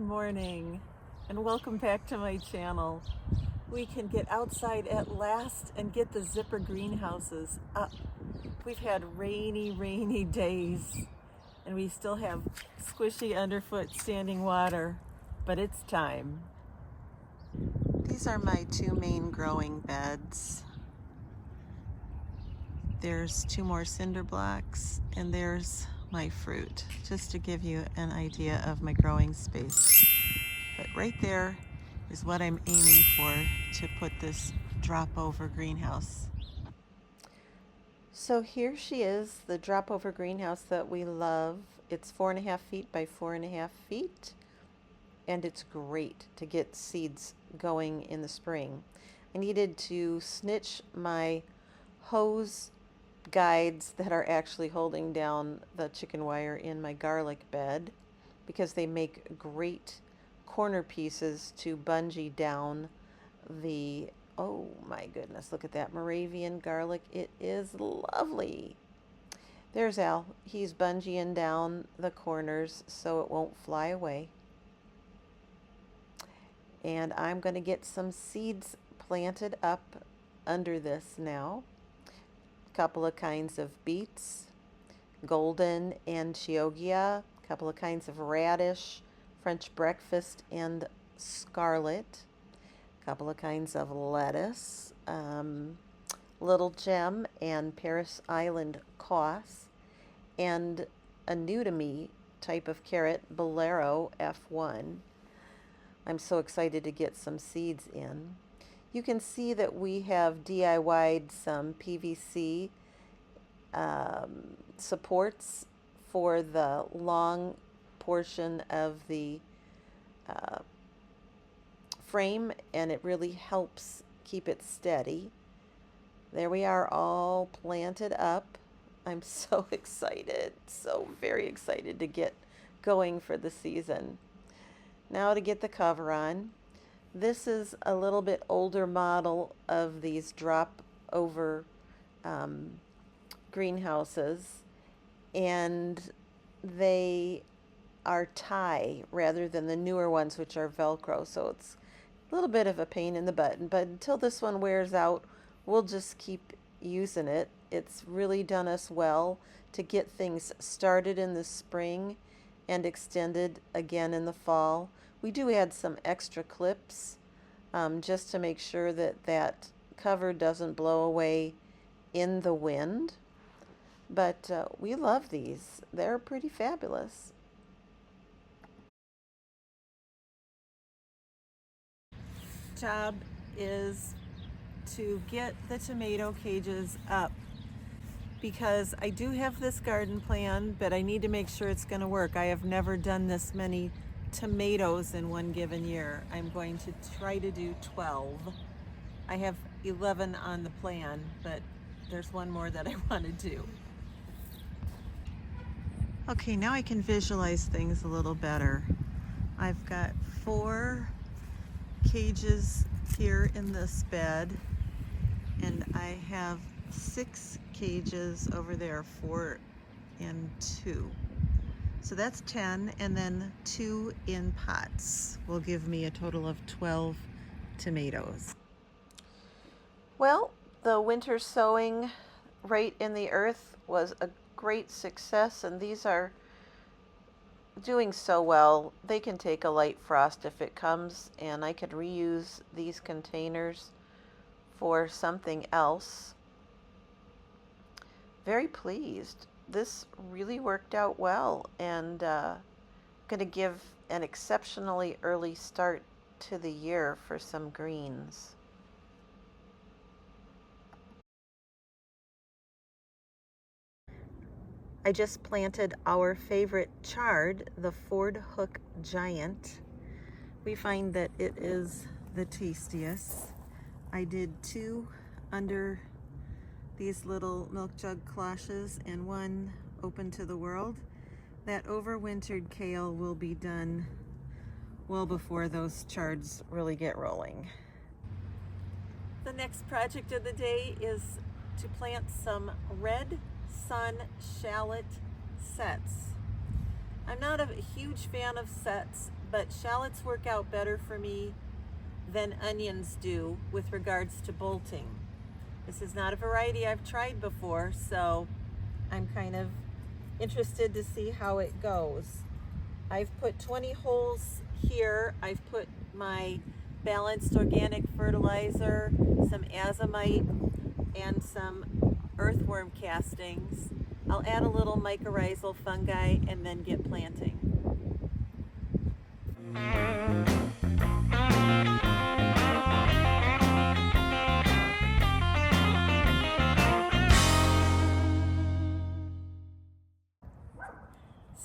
morning and welcome back to my channel. We can get outside at last and get the zipper greenhouses up. We've had rainy days and we still have squishy underfoot standing water, but it's time. These are my two main growing beds. There's two more cinder blocks and there's my fruit, just to give you an idea of my growing space. But right there is what I'm aiming for to put this drop over greenhouse. So here she is, the drop over greenhouse that we love. It's 4.5 feet by 4.5 feet, and it's great to get seeds going in the spring. I needed to snitch my hose guides that are actually holding down the chicken wire in my garlic bed because they make great corner pieces to bungee down the, oh my goodness, look at that Moravian garlic. It is lovely. There's Al. He's bungeeing down the corners so it won't fly away. And I'm going to get some seeds planted up under this now. Couple of kinds of beets, golden and chioggia, a couple of kinds of radish, French breakfast and scarlet, a couple of kinds of lettuce, little gem and Paris Island cos, and a new to me type of carrot, Bolero F1. I'm so excited to get some seeds in. You can see that we have DIY'd some PVC supports for the long portion of the frame, and it really helps keep it steady. There we are, all planted up. I'm so excited, so very excited to get going for the season. Now to get the cover on. This is a little bit older model of these drop over greenhouses, and they are tie rather than the newer ones which are Velcro, so it's a little bit of a pain in the butt, but until this one wears out we'll just keep using it. It's really done us well to get things started in the spring and extended again in the fall. We do add some extra clips just to make sure that that cover doesn't blow away in the wind. But we love these. They're pretty fabulous. Job is to get the tomato cages up, because I do have this garden plan, but I need to make sure it's going to work. I have never done this many tomatoes in one given year. I'm going to try to do 12. I have 11 on the plan, but there's one more that I want to do. Okay, now I can visualize things a little better. I've got 4 cages here in this bed, and I have 6 cages over there, 4 and 2. So that's 10, and then 2 in pots will give me a total of 12 tomatoes. Well, the winter sowing right in the earth was a great success, and these are doing so well. They can take a light frost if it comes, and I could reuse these containers for something else. Very pleased. This really worked out well, and going to give an exceptionally early start to the year for some greens. I just planted our favorite chard, the Ford Hook Giant. We find that it is the tastiest. I did 2 under these little milk jug cloches and 1 open to the world. That overwintered kale will be done well before those chards really get rolling. The next project of the day is to plant some red sun shallot sets. I'm not a huge fan of sets, but shallots work out better for me than onions do with regards to bolting. This is not a variety I've tried before, so I'm kind of interested to see how it goes. I've put 20 holes here. I've put my balanced organic fertilizer, some azomite, and some earthworm castings. I'll add a little mycorrhizal fungi and then get planting.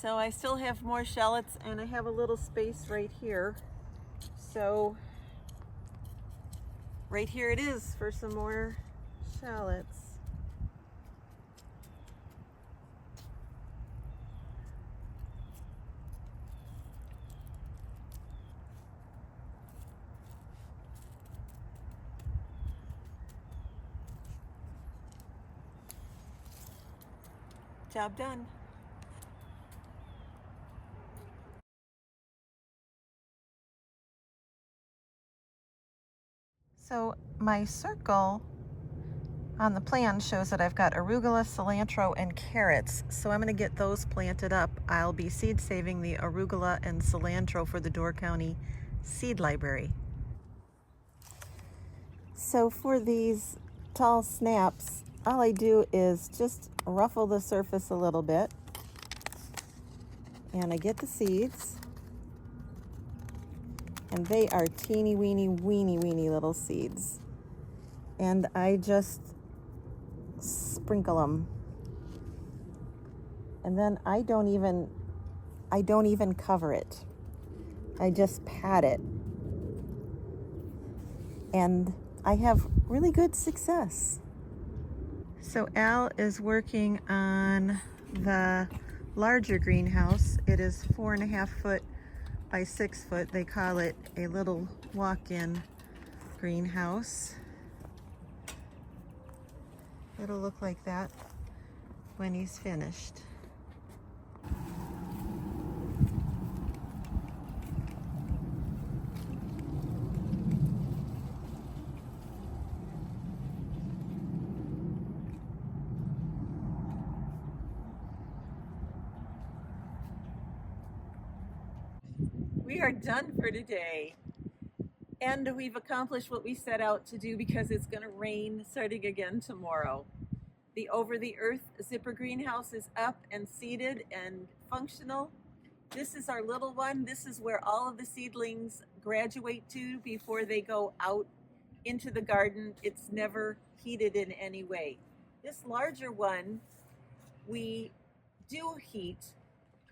So I still have more shallots, and I have a little space right here. So right here it is for some more shallots. Job done. So my circle on the plan shows that I've got arugula, cilantro, and carrots. So I'm going to get those planted up. I'll be seed saving the arugula and cilantro for the Door County Seed Library. So for these tall snaps, all I do is just ruffle the surface a little bit, and I get the seeds, and they are teeny weeny little seeds, and I just sprinkle them, and then I don't even cover it. I just pat it, and I have really good success. So Al is working on the larger greenhouse. It is 4.5 foot by 6 foot. They call it a little walk-in greenhouse. It'll look like that when he's finished. We are done for today, and we've accomplished what we set out to do because it's going to rain starting again tomorrow. The over-the-earth zipper greenhouse is up and seeded and functional. This is our little one. This is where all of the seedlings graduate to before they go out into the garden. It's never heated in any way. This larger one, we do heat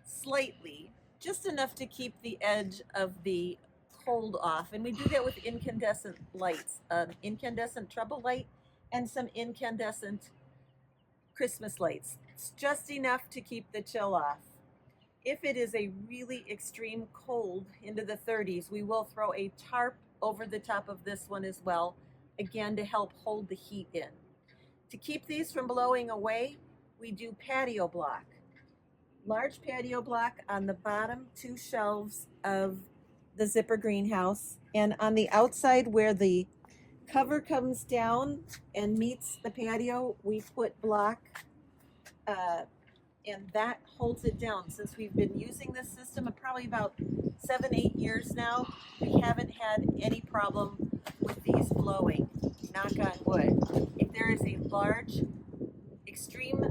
slightly, just enough to keep the edge of the cold off. And we do that with incandescent lights, incandescent trouble light and some incandescent Christmas lights. It's just enough to keep the chill off. If it is a really extreme cold into the 30s, we will throw a tarp over the top of this one as well, again to help hold the heat in. To keep these from blowing away, we do patio block. Large patio block on the bottom 2 shelves of the zipper greenhouse, and on the outside where the cover comes down and meets the patio, we put block, and that holds it down. Since we've been using this system probably about 7-8 years now, we haven't had any problem with these blowing, knock on wood. If there is a large extreme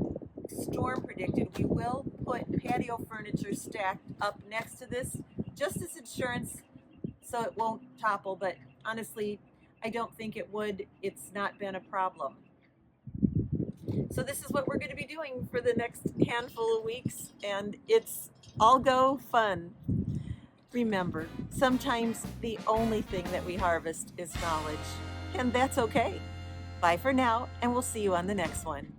storm predicted, we will put patio furniture stacked up next to this just as insurance so it won't topple, but honestly I don't think it would. It's not been a problem. So this is what we're going to be doing for the next handful of weeks, and it's all go fun. Remember, sometimes the only thing that we harvest is knowledge, and that's okay. Bye for now, and we'll see you on the next one.